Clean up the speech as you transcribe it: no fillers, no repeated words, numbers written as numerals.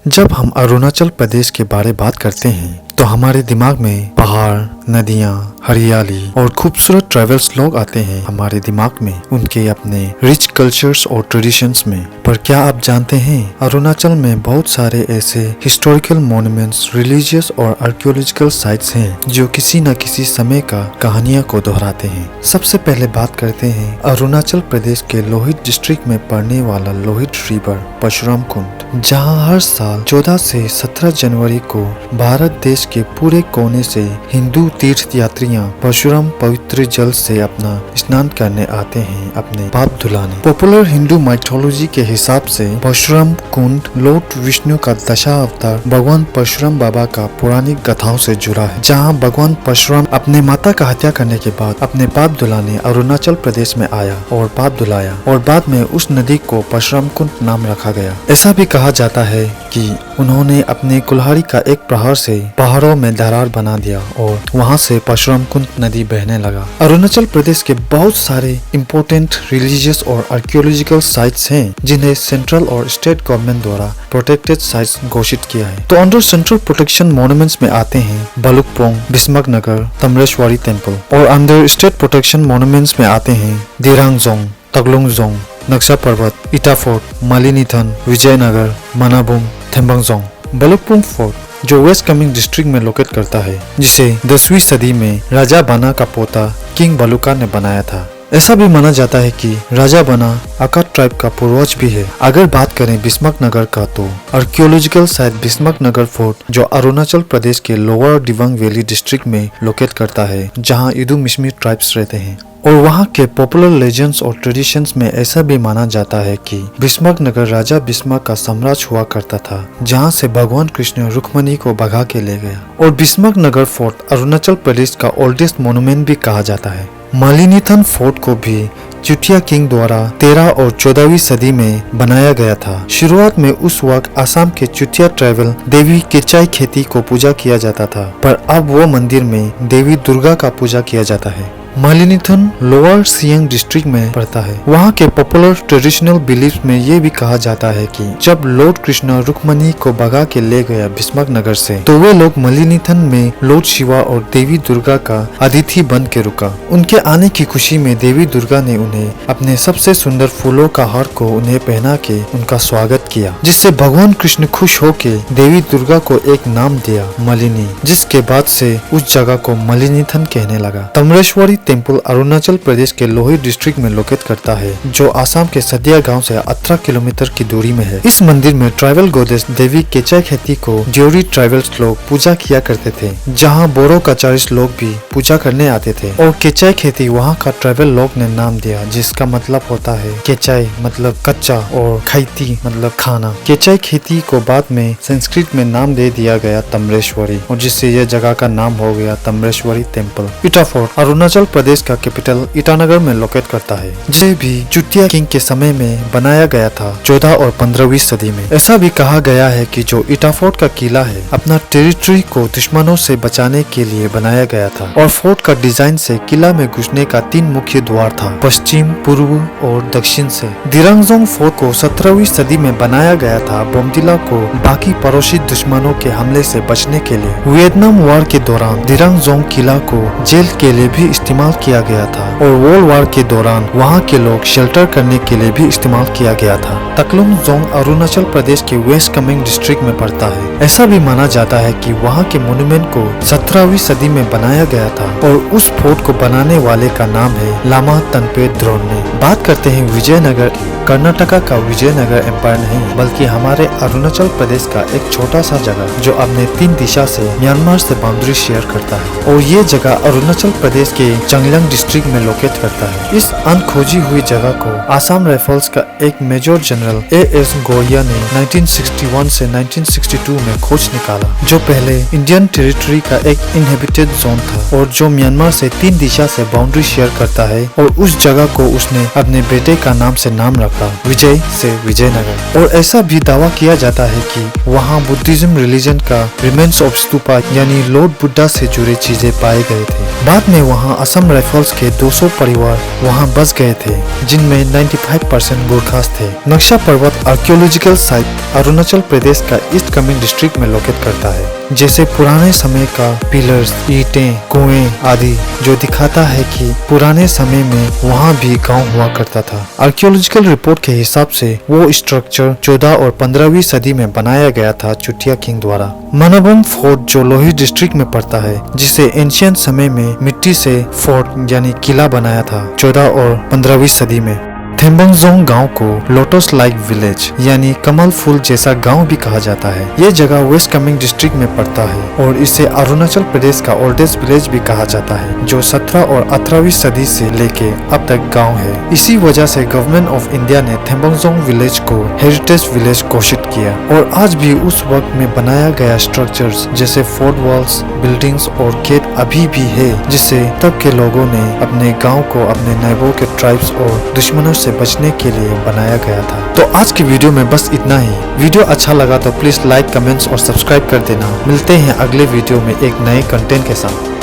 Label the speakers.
Speaker 1: जब हम अरुणाचल प्रदेश के बारे बात करते हैं तो हमारे दिमाग में पहाड़, नदियाँ, हरियाली और खूबसूरत ट्रैवल्स लोग आते हैं हमारे दिमाग में उनके अपने रिच कल्चर्स और ट्रेडिशंस में। पर क्या आप जानते हैं अरुणाचल में बहुत सारे ऐसे हिस्टोरिकल मॉन्यूमेंट्स, रिलीजियस और आर्कियोलॉजिकल साइट्स हैं जो किसी न किसी समय का कहानियां को दोहराते हैं। सबसे पहले बात करते हैं अरुणाचल प्रदेश के लोहित डिस्ट्रिक्ट में पड़ने वाला लोहित रिवर परशुराम कुंड, जहां हर साल 14 से 17 जनवरी को भारत देश के पूरे कोने से हिंदू तीर्थ यात्रियां परशुराम पवित्र जल से अपना स्नान करने आते हैं अपने पाप धुलाने। पॉपुलर हिंदू माइथोलॉजी के हिसाब से परशुराम कुंड लॉर्ड विष्णु का दशा अवतार भगवान परशुराम बाबा का पौराणिक गाथाओं से जुड़ा है, जहां भगवान परशुराम अपने माता का हत्या करने के बाद अपने पाप धुलाने अरुणाचल प्रदेश में आया और पाप धुलाया और बाद में उस नदी को परशुराम कुंड नाम रखा गया। ऐसा भी कहा जाता है कि उन्होंने अपने कुल्हाड़ी का एक प्रहार से पहाड़ों में दरार बना दिया और वहां से परशुराम कुंड नदी बहने लगा। अरुणाचल प्रदेश के बहुत सारे इम्पोर्टेंट रिलीजियस और आर्कियोलॉजिकल साइट्स हैं जिन्हें सेंट्रल और स्टेट गवर्नमेंट द्वारा प्रोटेक्टेड साइट्स घोषित किया है। तो अंडर सेंट्रल प्रोटेक्शन मॉन्यूमेंट्स में आते हैं भालुकपोंग, बिस्मार्क नगर, तमरेश्वरी टेम्पल, और अंडर स्टेट प्रोटेक्शन मॉन्यूमेंट्स में आते हैं दिरांगजोंग, तगलुंगजोंग, नक्शा पर्वत, इटा फोर्ट, मालिनीथन, विजयनगर, मनाबुम, थेम्बांगजोंग। भालुकपोंग फोर्ट जो वेस्ट कामेंग डिस्ट्रिक्ट में लोकेट करता है, जिसे 10वीं सदी में राजा बना का पोता किंग बालुका ने बनाया था। ऐसा भी माना जाता है कि राजा बना आका ट्राइब का पूर्वज भी है। अगर बात करें बिस्मार्क नगर का तो आर्कियोलॉजिकल साइट बिस्मार्क नगर फोर्ट जो अरुणाचल प्रदेश के लोअर दिबांग वैली डिस्ट्रिक्ट में लोकेट करता है, जहां इदू मिशमी ट्राइब्स रहते हैं। और वहाँ के पॉपुलर लेजेंड्स और ट्रेडिशंस में ऐसा भी माना जाता है कि बिस्मार्क नगर राजा बिस्मार्क का साम्राज्य हुआ करता था, जहाँ से भगवान कृष्ण रुक्मणी को भगा के ले गया। और बिस्मार्क नगर फोर्ट अरुणाचल प्रदेश का ओल्डेस्ट मॉन्यूमेंट भी कहा जाता है। मालिनीथन फोर्ट को भी चुटिया किंग द्वारा 13 और 14वीं सदी में बनाया गया था। शुरुआत में उस वक्त असम के चुटिया ट्राइबल देवी केचाई खेती को पूजा किया जाता था, पर अब वो मंदिर में देवी दुर्गा का पूजा किया जाता है। मालिनीथन लोअर सियांग डिस्ट्रिक्ट में पड़ता है। वहाँ के पॉपुलर ट्रेडिशनल बिलीफ में ये भी कहा जाता है कि जब लॉर्ड कृष्ण रुक्मणी को भगा के ले गया बिस्मार्क नगर से, तो वे लोग मालिनीथन में लॉर्ड शिवा और देवी दुर्गा का अतिथि बन के रुका। उनके आने की खुशी में देवी दुर्गा ने उन्हें अपने सबसे सुंदर फूलों का हार को उन्हें पहना के उनका स्वागत किया, जिससे भगवान कृष्ण खुश होके देवी दुर्गा को एक नाम दिया, मालिनी, जिसके बाद से उस जगह को मालिनीथन कहने लगा। तमरेश्वरी टेम्पल अरुणाचल प्रदेश के लोहित डिस्ट्रिक्ट में लोकेट करता है, जो आसाम के सदिया गांव से 18 किलोमीटर की दूरी में है। इस मंदिर में ट्राइबल गोडेस देवी केचाई खेती को ज्योरी ट्राइबल्स लोग पूजा किया करते थे, जहां बोरो कचारिस लोग भी पूजा करने आते थे। और केचाई खेती वहां का ट्राइबल लोग ने नाम दिया, जिसका मतलब होता है केचाई मतलब कच्चा और खैती मतलब खाना। केचाई खेती को बाद में संस्कृत में नाम दे दिया गया तमरेश्वरी, और जिससे यह जगह का नाम हो गया तमरेश्वरी टेम्पल। इटा फोर्ट अरुणाचल प्रदेश का कैपिटल ईटानगर में लोकेट करता है, जिसे भी चुटिया किंग के समय में बनाया गया था 14 और 15वीं सदी में। ऐसा भी कहा गया है कि जो इटा फोर्ट का किला है अपना टेरिटरी को दुश्मनों से बचाने के लिए बनाया गया था। और फोर्ट का डिजाइन से किला में घुसने का 3 मुख्य द्वार था, पश्चिम, पूर्व और दक्षिण से। दिरांगजोंग फोर्ट को 17वीं सदी में बनाया गया था बोमदिला को बाकी पड़ोसी दुश्मनों के हमले से बचने के लिए। वियतनाम वॉर के दौरान दिरांगजोंग किला को जेल के लिए भी इस्तेमाल किया गया था, और वर्ल्ड वॉर के दौरान वहां के लोग शेल्टर करने के लिए भी इस्तेमाल किया गया था। तकलुंगजोंग अरुणाचल प्रदेश के वेस्ट कामेंग डिस्ट्रिक्ट में पड़ता है। ऐसा भी माना जाता है कि वहां के मॉन्यूमेंट को 17वीं सदी में बनाया गया था, और उस फोर्ट को बनाने वाले का नाम है लामा तनपे द्रोणे। बात करते हैं विजयनगर की। कर्नाटका का विजयनगर एम्पायर नहीं, बल्कि हमारे अरुणाचल प्रदेश का एक छोटा सा जगह जो अपने 3 दिशा से म्यांमार से बाउंड्री शेयर करता है, और ये जगह अरुणाचल प्रदेश के चांगलांग डिस्ट्रिक्ट में लोकेट करता है। इस अनखोजी हुई जगह को आसाम राइफल्स का एक मेजर जनरल A.S. गोहिया ने 1961 से 1962 में खोज निकाला, जो पहले इंडियन टेरिटरी का एक इनहेबिटेड जोन था और जो म्यांमार से 3 दिशा से बाउंड्री शेयर करता है। और उस जगह को उसने अपने बेटे का नाम से नाम रखा था, विजय से विजयनगर। और ऐसा भी दावा किया जाता है कि वहाँ बुद्धिज्म रिलीजन का रिमेन्स ऑफ स्तूपा यानी लॉर्ड बुद्धा से जुड़े चीजें पाए गए थे। बाद में वहाँ असम राइफल्स के 200 परिवार वहाँ बस गए थे, जिनमें 95% गोरखास थे। नक्शा पर्वत आर्कियोलॉजिकल साइट अरुणाचल प्रदेश का ईस्ट कामेंग डिस्ट्रिक्ट में लोकेट करता है, जैसे पुराने समय का पिलर्स, ईंटें, कुएं आदि, जो दिखाता है कि पुराने समय में वहाँ भी गांव हुआ करता था। आर्कियोलॉजिकल रिपोर्ट के हिसाब से वो स्ट्रक्चर 14 और 15वीं सदी में बनाया गया था चुटिया किंग द्वारा। मनोबम फोर्ट जो लोहित डिस्ट्रिक्ट में पड़ता है, जिसे एंशियंट समय में मिट्टी से फोर्ट यानी किला बनाया था 14 और 15वीं सदी में। थेम्बोंगजोंग गांव को लोटस लाइक विलेज यानी कमल फूल जैसा गांव भी कहा जाता है। ये जगह वेस्ट कामेंग डिस्ट्रिक्ट में पड़ता है और इसे अरुणाचल प्रदेश का ओल्डेस्ट विलेज भी कहा जाता है, जो 17 और 18वीं सदी से लेके अब तक गांव है। इसी वजह से गवर्नमेंट ऑफ इंडिया ने थेम्बोंगजोंग विलेज को हेरिटेज विलेज घोषित किया। और आज भी उस वक्त में बनाया गया स्ट्रक्चर्स जैसे फोर्ट वॉल्स, बिल्डिंग्स और खेत अभी भी है, जिससे तब के लोगों ने अपने गाँव को अपने नैबों के ट्राइब्स और दुश्मनों से बचने के लिए बनाया गया था। तो आज की वीडियो में बस इतना ही। वीडियो अच्छा लगा तो प्लीज लाइक, कमेंट्स और सब्सक्राइब कर देना। मिलते हैं अगले वीडियो में एक नए कंटेंट के साथ।